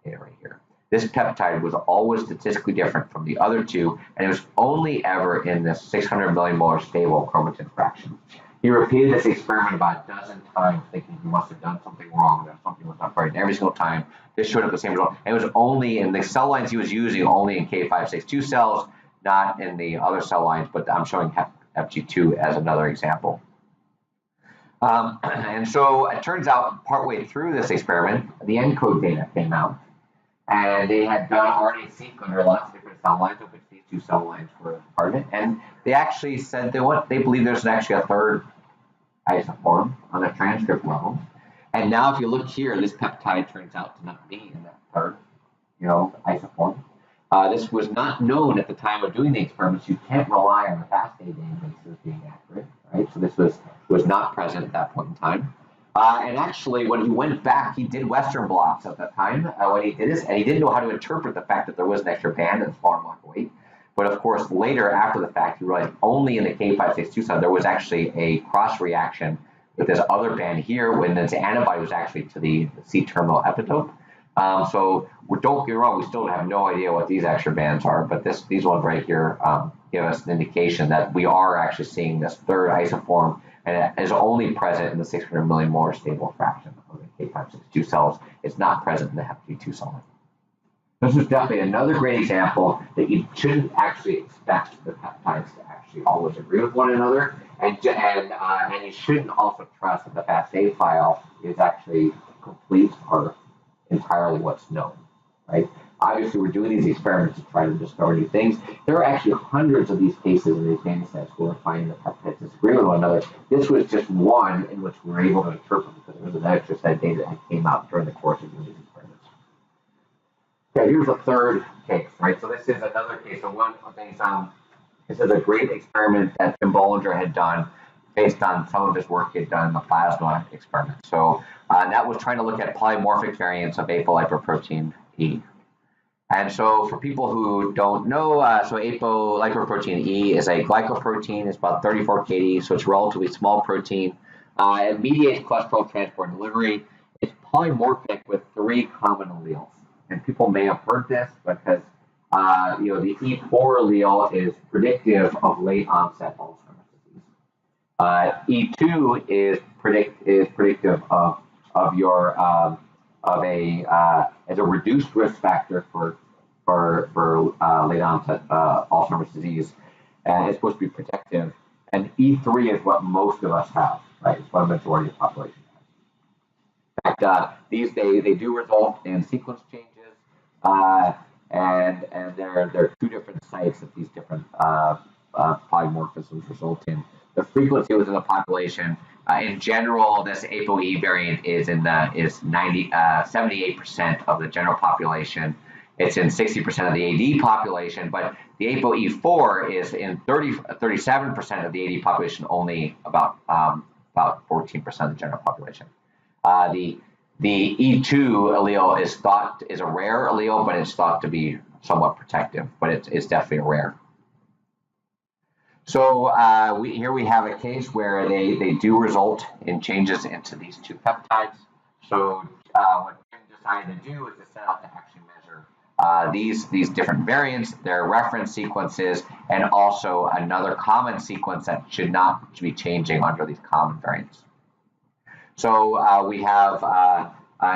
right here. This peptide was always statistically different from the other 2, and it was only ever in this 600 millimolar stable chromatin fraction. He repeated this experiment about a dozen times, thinking he must have done something wrong, that something was not right. And every single time, this showed up the same result. And it was only in the cell lines he was using, only in K562 cells, not in the other cell lines, but I'm showing FG2 as another example. And so it turns out, partway through this experiment, the ENCODE data came out. And they had done RNA-seq under lots of different cell lines, of which these 2 cell lines were part of it. And they actually said they believe there's actually a third isoform on a transcript level. And now if you look here, this peptide turns out to not be in that third, isoform. This was not known at the time of doing the experiments. You can't rely on the FASTA databases being accurate, right? So this was not present at that point in time. And actually, when he went back, he did Western blots at that time when he did this, and he didn't know how to interpret the fact that there was an extra band in the smaller molecular weight. But of course, later after the fact, he realized only in the K562 cell there was actually a cross reaction with this other band here when this antibody was actually to the C-terminal epitope. So don't get me wrong, we still have no idea what these extra bands are, but these ones right here give us an indication that we are actually seeing this third isoform, and it is only present in the 600 millimolar stable fraction of the K562 cells. It's not present in the HepG2 cell line. This is definitely another great example that you shouldn't actually expect the peptides to actually always agree with one another, and you shouldn't also trust that the FASTA file is actually complete or entirely what's known, right? Obviously, we're doing these experiments to try to discover new things. There are actually hundreds of these cases in these data sets where we're finding the peptides disagree with one another. This was just one in which we were able to interpret because there was an extra set of data that came out during the course of doing these experiments. Okay, here's a third case, right? So this is another case of one of these. This is a great experiment that Tim Bollinger had done based on some of his work he had done in the plasma experiment. So that was trying to look at polymorphic variants of apolipoprotein E. And so for people who don't know, so apolipoprotein E is a glycoprotein. It's about 34 kD, so it's a relatively small protein. It mediates cholesterol transport and delivery. It's polymorphic with 3 common alleles. And people may have heard this because the E4 allele is predictive of late onset Alzheimer's disease. E2 is predictive of your as a reduced risk factor for late onset Alzheimer's disease, and it's supposed to be protective. And E3 is what most of us have, right? It's what a majority of the population has. In fact, they do result in sequence changes, and there are 2 different sites that these different polymorphisms result in. The frequency within the population, in general, this APOE variant is 78% of the general population. It's in 60% of the AD population, but the APOE4 is in 37% of the AD population, only about 14% of the general population. The E2 allele is a rare allele, but it's thought to be somewhat protective, but it's definitely rare. So here we have a case where they do result in changes into these 2 peptides. So what Jim decided to do is to set out to actually measure these different variants, their reference sequences, and also another common sequence that should not be changing under these common variants. So we have,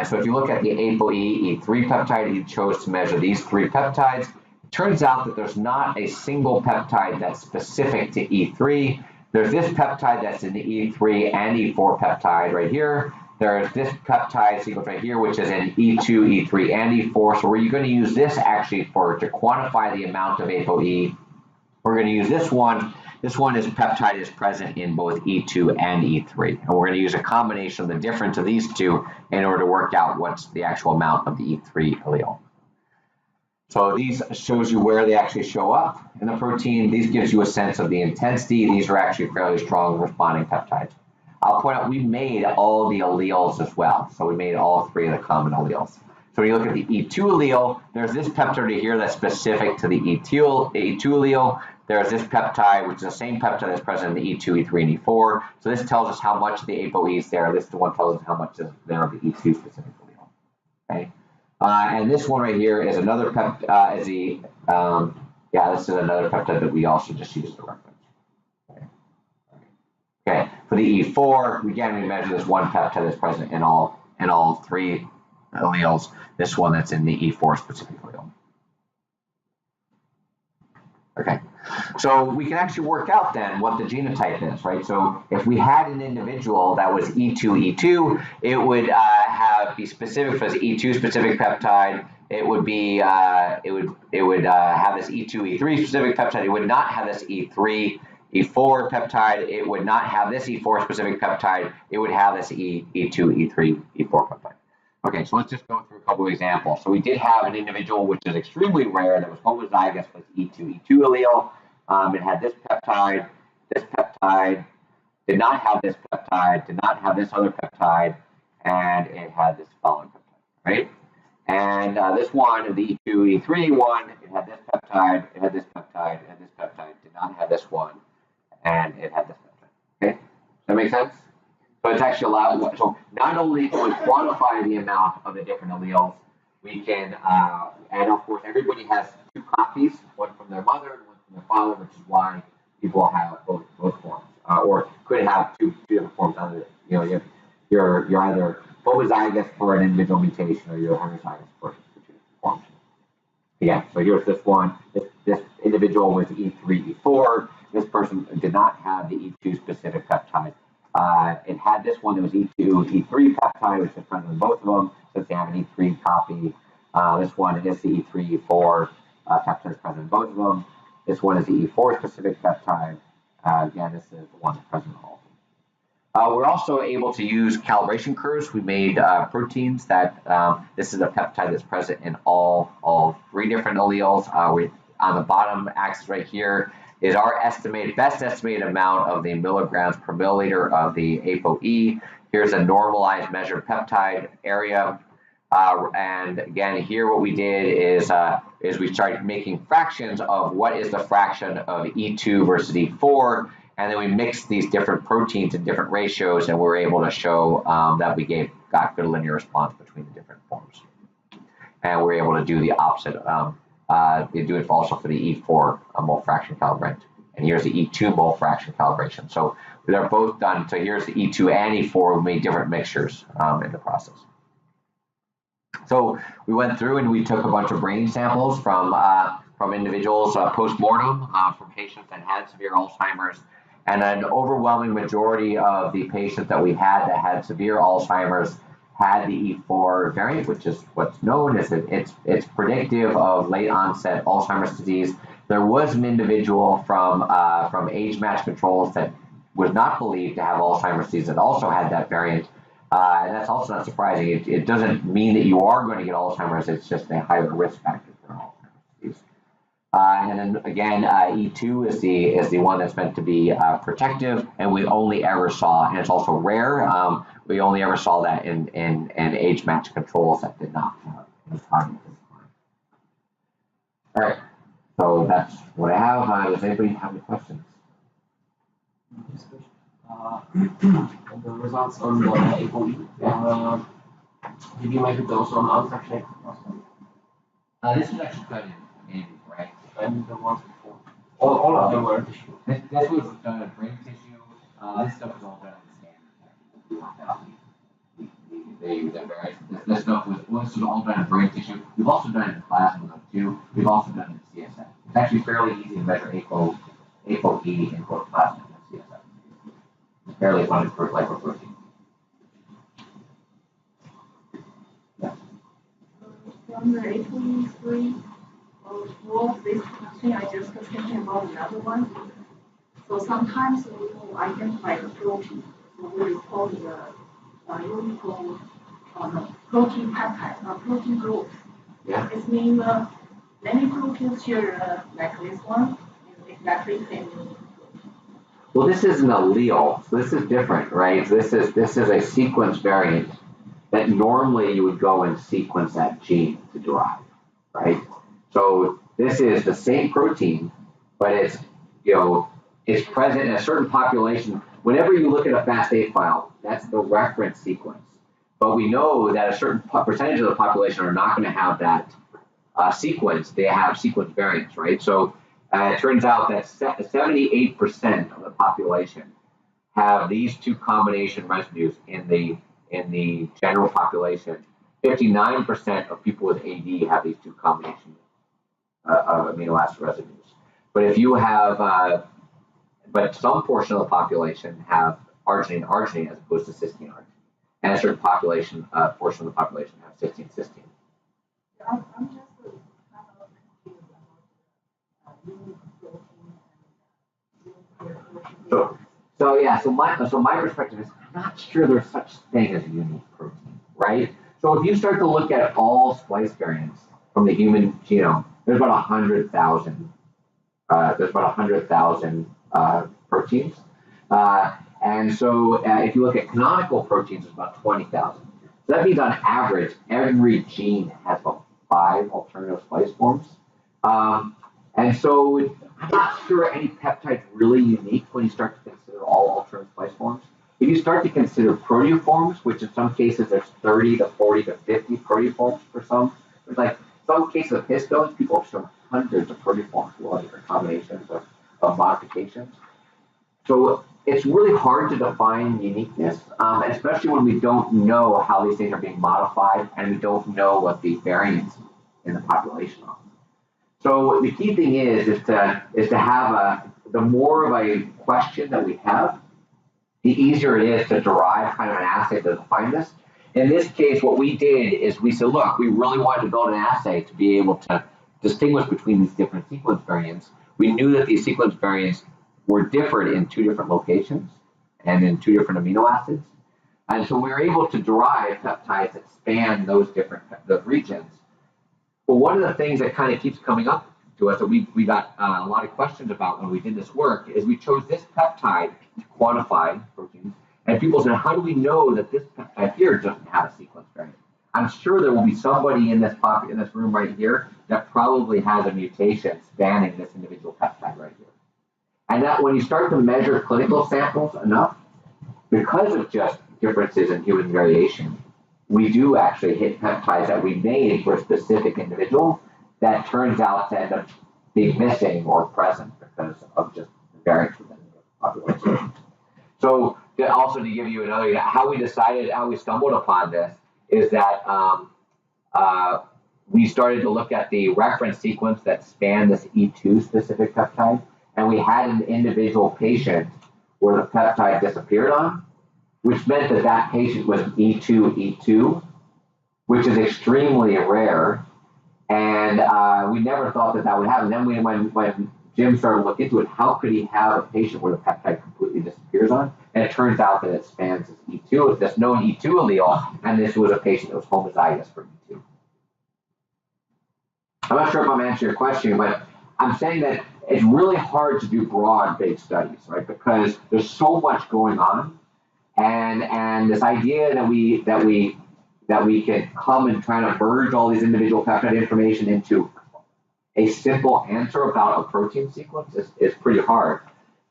so if you look at the APOE E3 peptide, he chose to measure these 3 peptides. It turns out that there's not a single peptide that's specific to E3. There's this peptide that's in the E3 and E4 peptide right here. There's this peptide sequence right here, which is in E2, E3, and E4. So we're going to use this actually to quantify the amount of APOE. We're going to use this one. This peptide is present in both E2 and E3. And we're going to use a combination of the difference of these 2 in order to work out what's the actual amount of the E3 allele. So these shows you where they actually show up in the protein. These gives you a sense of the intensity. These are actually fairly strong responding peptides. I'll point out we made all the alleles as well. So we made all 3 of the common alleles. So when you look at the E2 allele, there's this peptide here that's specific to the E2 allele. There's this peptide, which is the same peptide that's present in the E2, E3, and E4. So this tells us how much of the APOE is there. This one tells us how much is there of the E2 specific allele. Okay. And this one right here is another peptide. This is another peptide that we also just used to reference. Okay. For the E4, again, we measure this one peptide that's present in all 3 alleles. This one that's in the E4 specific allele. Okay. So we can actually work out then what the genotype is, right? So if we had an individual that was E2, E2, it would be specific for this E2 specific peptide, it would be it would have this E2, E3 specific peptide. It would not have this E3, E4 peptide. It would not have this E4 specific peptide. It would have this E2, E3, E4 peptide. Okay, so let's just go through a couple of examples. So we did have an individual which is extremely rare that was homozygous with E2, E2 allele. It had this peptide, did not have this peptide, did not have this other peptide, and it had this following peptide, right? And this one, the E2, E3 one, it had this peptide, it had this peptide, it had this peptide, did not have this one, and it had this peptide. Okay, does that make sense? So it's actually allowed. So not only can we quantify the amount of the different alleles, we can, and of course, everybody has two copies, one from their mother and one from their father, which is why people have both forms, or could have two different forms. You're either homozygous for an individual mutation, or you're heterozygous for two different forms. Yeah. So here's this one. This individual was E3, E4. This person did not have the E2 specific peptide. It had this one that was E2, E3 peptide, which is present in both of them, since they have an E3 copy. This one is the E3, E4 peptide is present in both of them. This one is the E4 specific peptide. Again, this is the one that's present in all of them. We're also able to use calibration curves. We made proteins that, this is a peptide that's present in all three different alleles. On the bottom axis right here is our best estimated amount of the milligrams per milliliter of the APOE. Here's a normalized measured peptide area. And again, here what we did is we started making fractions of what is the fraction of E2 versus E4, and then we mixed these different proteins in different ratios, and we were able to show that we got good linear response between the different forms. And we're able to do the opposite. They do it also for the E4 mole fraction calibrant. And here's the E2 mole fraction calibration. So they're both done. So here's the E2 and E4. We made different mixtures in the process. So we went through and we took a bunch of brain samples from individuals post-mortem from patients that had severe Alzheimer's. And an overwhelming majority of the patients that we had that had severe Alzheimer's had the E4 variant, which is what's known as it's predictive of late onset Alzheimer's disease. There was an individual from age-matched controls that was not believed to have Alzheimer's disease that also had that variant. And that's also not surprising. It doesn't mean that you are going to get Alzheimer's. It's just a higher risk factor for Alzheimer's disease. And then again, E2 is the one that's meant to be protective, and we only ever saw, and it's also rare. We only ever saw that in age-matched controls that did not have any target. All right, so that's what I have. Does anybody have any questions? The results on the APOE. Did you measure those on unfractionated? This is actually done in right? And the ones before? All of them were tissue. This was done in brain tissue. This stuff was all done in standard. This stuff was all done in brain tissue. We've also done it in plasma though too. We've also done it in CSF. It's actually fairly easy to measure APOE in both plasma and CSF. It's fairly abundant for lipoprotein. Yeah. From the APOE3, for this question, I just thinking about another one. So sometimes we will identify the protein. So we call the uniform protein peptide, protein group. Yeah. It means many proteins share like this one, exactly same. Well, this is an allele, so this is different, right? So this is a sequence variant that normally you would go and sequence that gene to derive, right? So this is the same protein, but it's present in a certain population. Whenever you look at a FASTA file, that's the reference sequence. But we know that a certain percentage of the population are not going to have that sequence. They have sequence variants, right? So it turns out that 78% of the population have these two combination residues in the general population. 59% of people with AD have these two combination of amino acid residues. But if you have, but some portion of the population have arginine as opposed to cysteine arginine, and a certain portion of the population have cysteine. I'm just kind of confused about unique protein and unique protein. So my perspective is I'm not sure there's such thing as a unique protein, right? So if you start to look at all splice variants from the human genome, there's about 100,000. There's about 100,000 proteins, and so if you look at canonical proteins, there's about 20,000. So that means on average, every gene has about 5 alternative splice forms. And so I'm not sure any peptide's really unique when you start to consider all alternative splice forms. If you start to consider proteoforms, which in some cases there's 30 to 40 to 50 proteoforms for some, there's like some cases of histones, people have shown hundreds of proteoforms for different combinations of modifications. So it's really hard to define uniqueness, especially when we don't know how these things are being modified and we don't know what the variance in the population are. So the key thing is to have the more of a question that we have, the easier it is to derive kind of an assay to define this. In this case, what we did is we said, look, we really wanted to build an assay to be able to distinguish between these different sequence variants. We knew that these sequence variants were different in 2 different locations and in 2 different amino acids. And so we were able to derive peptides that span those regions. But one of the things that kind of keeps coming up to us that we got a lot of questions about when we did this work is we chose this peptide to quantify proteins. And people said, how do we know that this peptide here doesn't have a sequence variant? I'm sure there will be somebody in this room right here that probably has a mutation spanning this individual peptide right here. And that when you start to measure clinical samples enough, because of just differences in human variation, we do actually hit peptides that we made for a specific individual that turns out to end up being missing or present because of just variance within the population. So also to give you another, how we stumbled upon this is that we started to look at the reference sequence that spanned this E2 specific peptide, and we had an individual patient where the peptide disappeared on, which meant that that patient was E2, which is extremely rare, and we never thought that would happen. Then when Jim started to look into it, how could he have a patient where the peptide completely disappears on? And it turns out that it spans as E2, this known E2 allele, and this was a patient that was homozygous for E2. I'm not sure if I'm answering your question, but I'm saying that it's really hard to do broad-based studies, right? Because there's so much going on, and this idea that we can come and try to merge all these individual peptide information into a simple answer about a protein sequence is pretty hard.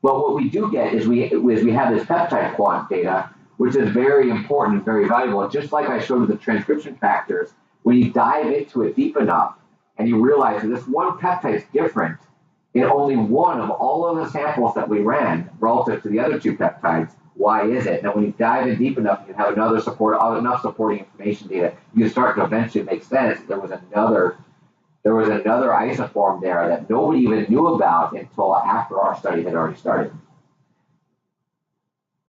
But what we do get is we have this peptide quant data, which is very important and very valuable. Just like I showed with the transcription factors, when you dive into it deep enough and you realize that this one peptide is different in only one of all of the samples that we ran relative to the other 2 peptides, why is it? And when you dive in deep enough, you have enough supporting information data, you start to eventually make sense. There was another isoform there that nobody even knew about until after our study had already started.